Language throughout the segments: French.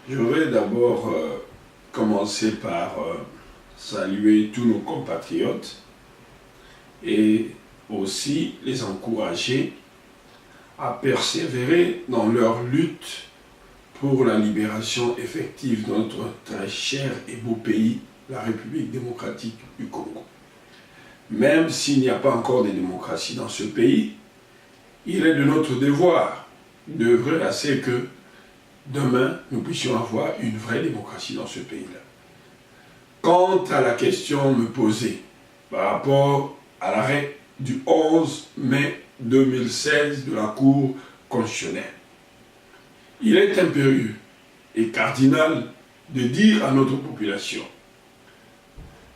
Je voudrais d'abord commencer par saluer tous nos compatriotes et aussi les encourager à persévérer dans leur lutte pour la libération effective de notre très cher et beau pays, la République démocratique du Congo. Même s'il n'y a pas encore de démocratie dans ce pays, il est de notre devoir d'œuvrer à ce que demain nous puissions avoir une vraie démocratie dans ce pays-là. Quant à la question me posée par rapport à l'arrêt du 11 mai 2016 de la Cour constitutionnelle, il est impérieux et cardinal de dire à notre population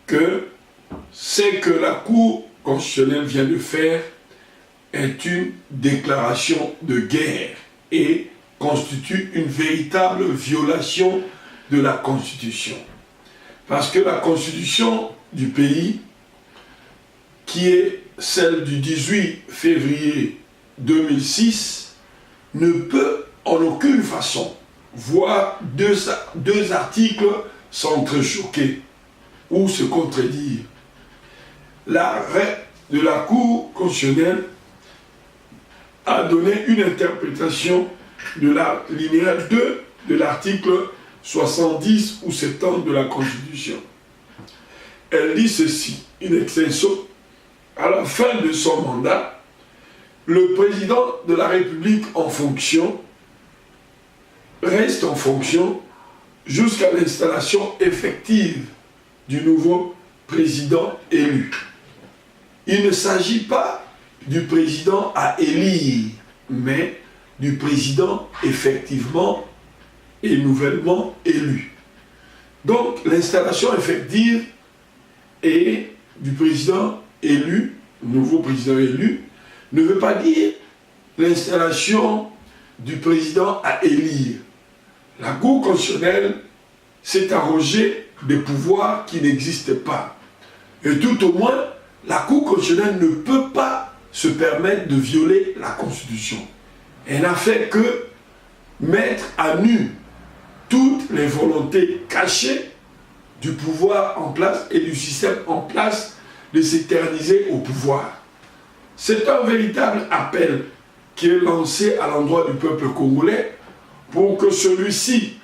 que ce que la Cour constitutionnelle vient de faire est une déclaration de guerre et constitue une véritable violation de la Constitution. Parce que la Constitution du pays, qui est celle du 18 février 2006, ne peut en aucune façon voir deux articles s'entrechoquer ou se contredire. L'arrêt de la Cour constitutionnelle a donné une interprétation de la linéa 2 de l'article 70 ou 70 de la Constitution. Elle dit ceci, in extenso, à la fin de son mandat, le président de la République en fonction reste en fonction jusqu'à l'installation effective du nouveau président élu. Il ne s'agit pas du président à élire, mais du président effectivement et nouvellement élu. Donc l'installation effective et du président élu, nouveau président élu, ne veut pas dire l'installation du président à élire. La Cour constitutionnelle s'est arrogée des pouvoirs qui n'existent pas. Et tout au moins, la Cour constitutionnelle ne peut pas se permettre de violer la Constitution. Elle n'a fait que mettre à nu toutes les volontés cachées du pouvoir en place et du système en place de s'éterniser au pouvoir. C'est un véritable appel qui est lancé à l'endroit du peuple congolais pour que celui-ci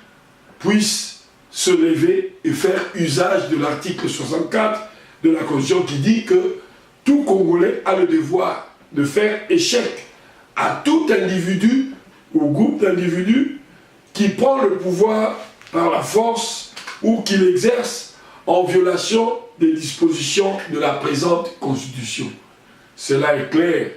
puisse se lever et faire usage de l'article 64 de la Constitution qui dit que tout Congolais a le devoir de faire échec à tout individu ou groupe d'individus qui prend le pouvoir par la force ou qui l'exerce en violation des dispositions de la présente Constitution. Cela est clair.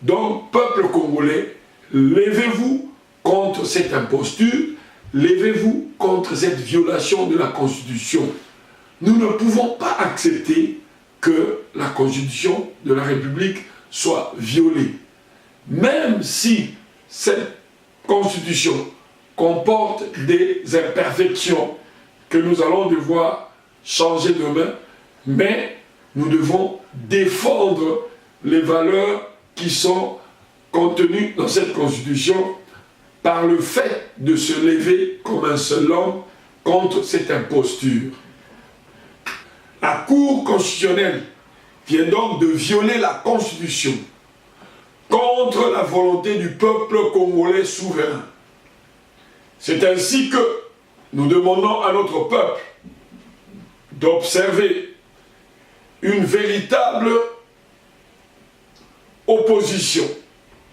Donc, peuple congolais, levez-vous contre cette imposture, levez-vous contre cette violation de la Constitution. Nous ne pouvons pas accepter que la Constitution de la République soit violée. Même si cette Constitution comporte des imperfections que nous allons devoir changer demain, mais nous devons défendre les valeurs qui sont contenues dans cette Constitution par le fait de se lever comme un seul homme contre cette imposture. La Cour constitutionnelle vient donc de violer la Constitution contre la volonté du peuple congolais souverain. C'est ainsi que nous demandons à notre peuple d'observer une véritable opposition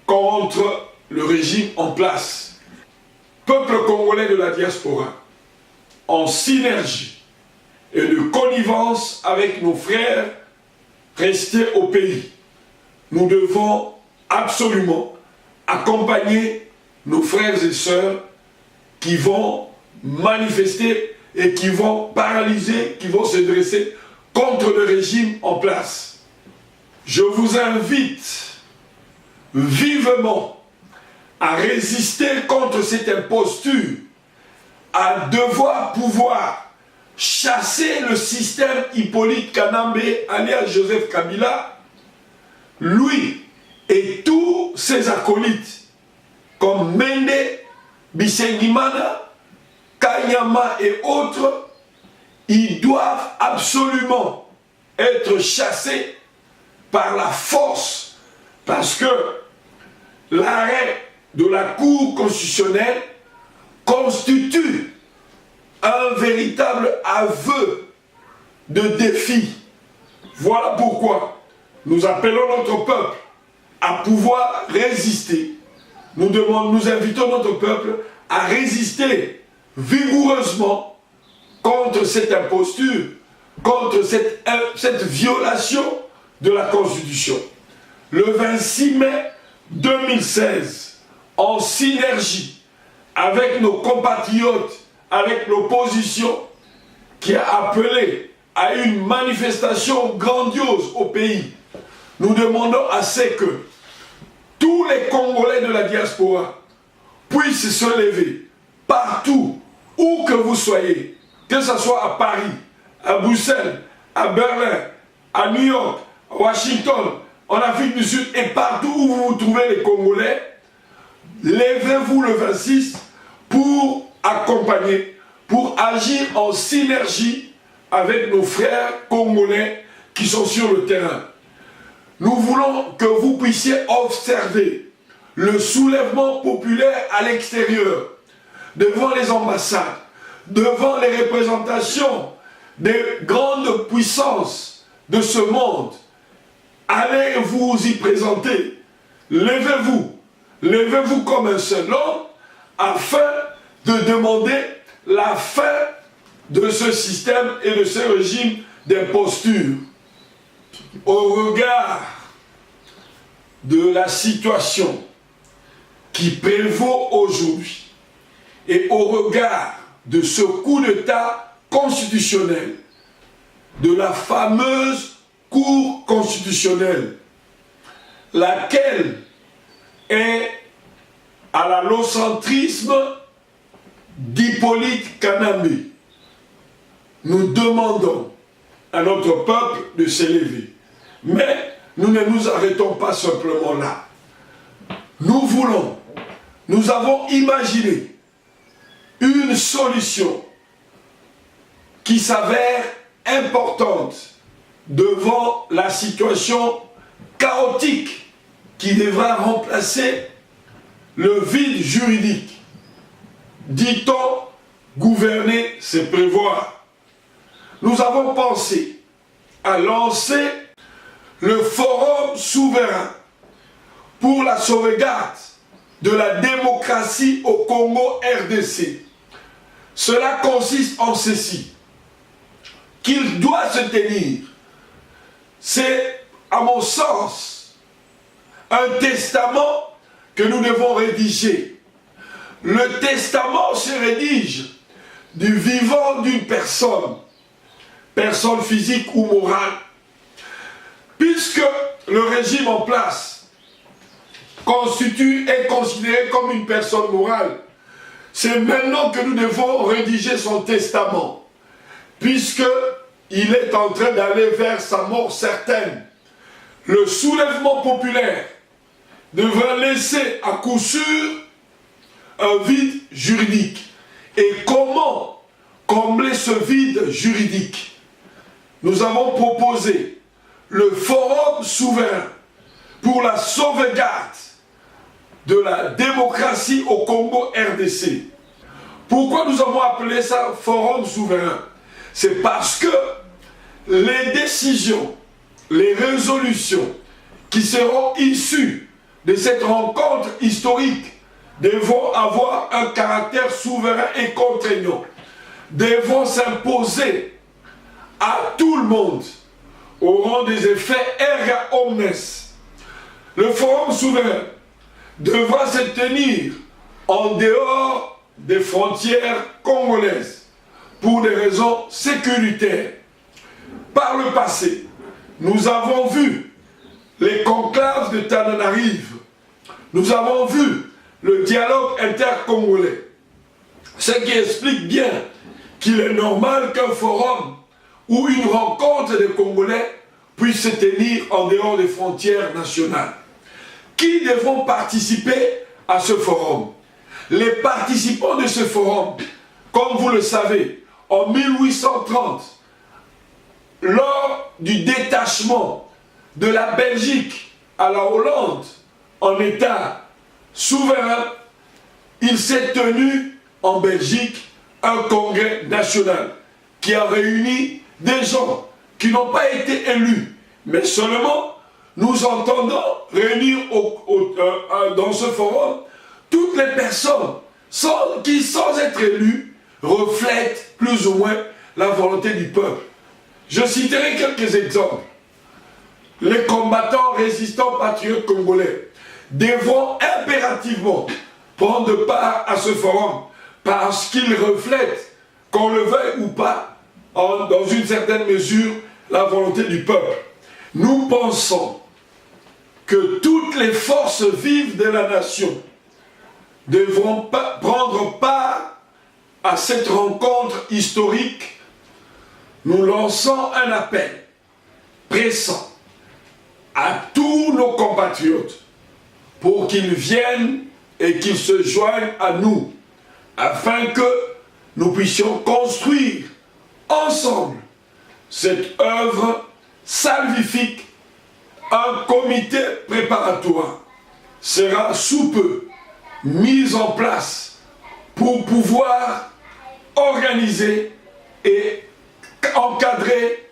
contre le régime en place. Peuple congolais de la diaspora, en synergie et de connivence avec nos frères restés au pays, nous devons absolument accompagner nos frères et sœurs qui vont manifester et qui vont paralyser, qui vont se dresser contre le régime en place. Je vous invite vivement à résister contre cette imposture, à devoir pouvoir chasser le système Hippolyte Kanambe, alias Joseph Kabila, lui et tous ses acolytes, comme Mende Bisengimana, Kanyama et autres, ils doivent absolument être chassés par la force, parce que l'arrêt de la Cour constitutionnelle constitue un véritable aveu de défi. Voilà pourquoi nous appelons notre peuple à pouvoir résister. Nous invitons notre peuple à résister vigoureusement contre cette imposture, contre cette violation de la Constitution. Le 26 mai 2016, en synergie avec nos compatriotes, avec l'opposition, qui a appelé à une manifestation grandiose au pays, nous demandons à ce que tous les Congolais de la diaspora puissent se lever partout, où que vous soyez, que ce soit à Paris, à Bruxelles, à Berlin, à New York, à Washington, en Afrique du Sud et partout où vous vous trouvez les Congolais, levez-vous le 26 pour accompagner, pour agir en synergie avec nos frères congolais qui sont sur le terrain. Nous voulons que vous puissiez observer le soulèvement populaire à l'extérieur, devant les ambassades, devant les représentations des grandes puissances de ce monde. Allez vous y présenter, levez-vous comme un seul homme, afin de demander la fin de ce système et de ce régime d'imposture. Au regard de la situation qui prévaut aujourd'hui et au regard de ce coup d'État constitutionnel, de la fameuse Cour constitutionnelle, laquelle est à l'allocentrisme d'Hippolyte Kanambe, nous demandons à notre peuple de s'élever. Mais nous ne nous arrêtons pas simplement là. Nous avons imaginé une solution qui s'avère importante devant la situation chaotique qui devra remplacer le vide juridique. Dit-on, gouverner, c'est prévoir. Nous avons pensé à lancer le Forum souverain pour la sauvegarde de la démocratie au Congo RDC. Cela consiste en ceci, qu'il doit se tenir. C'est, à mon sens, un testament que nous devons rédiger. Le testament se rédige du vivant d'une personne physique ou morale, puisque le régime en place est considéré comme une personne morale. C'est maintenant que nous devons rédiger son testament, puisqu'il est en train d'aller vers sa mort certaine. Le soulèvement populaire devra laisser à coup sûr un vide juridique. Et comment combler ce vide juridique? Nous avons proposé le Forum souverain pour la sauvegarde de la démocratie au Congo RDC. Pourquoi nous avons appelé ça Forum souverain? C'est parce que les décisions, les résolutions qui seront issues de cette rencontre historique devront avoir un caractère souverain et contraignant, devront s'imposer à tout le monde, auront des effets erga omnes. Le Forum souverain devra se tenir en dehors des frontières congolaises pour des raisons sécuritaires. Par le passé, nous avons vu les conclaves de Tananarive, nous avons vu le dialogue intercongolais, ce qui explique bien qu'il est normal qu'un forum ou une rencontre des Congolais puisse se tenir en dehors des frontières nationales. Qui devront participer à ce forum? Les participants de ce forum Comme vous le savez, en 1830, lors du détachement de la Belgique à la Hollande en État souverain, il s'est tenu en Belgique un congrès national qui a réuni des gens qui n'ont pas été élus, mais seulement nous entendons réunir dans ce forum toutes les personnes qui, sans être élues, reflètent plus ou moins la volonté du peuple. Je citerai quelques exemples. Les combattants résistants patriotes congolais devront impérativement prendre part à ce forum parce qu'ils reflètent, qu'on le veuille ou pas, dans une certaine mesure, la volonté du peuple. Nous pensons que toutes les forces vives de la nation devront prendre part à cette rencontre historique. Nous lançons un appel pressant à tous nos compatriotes pour qu'ils viennent et qu'ils se joignent à nous afin que nous puissions construire ensemble cette œuvre salvifique. Un comité préparatoire sera sous peu mis en place pour pouvoir organiser et encadrer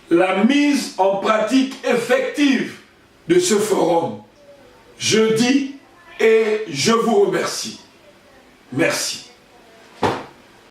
la mise en pratique effective de ce forum. Je dis et je vous remercie. Merci.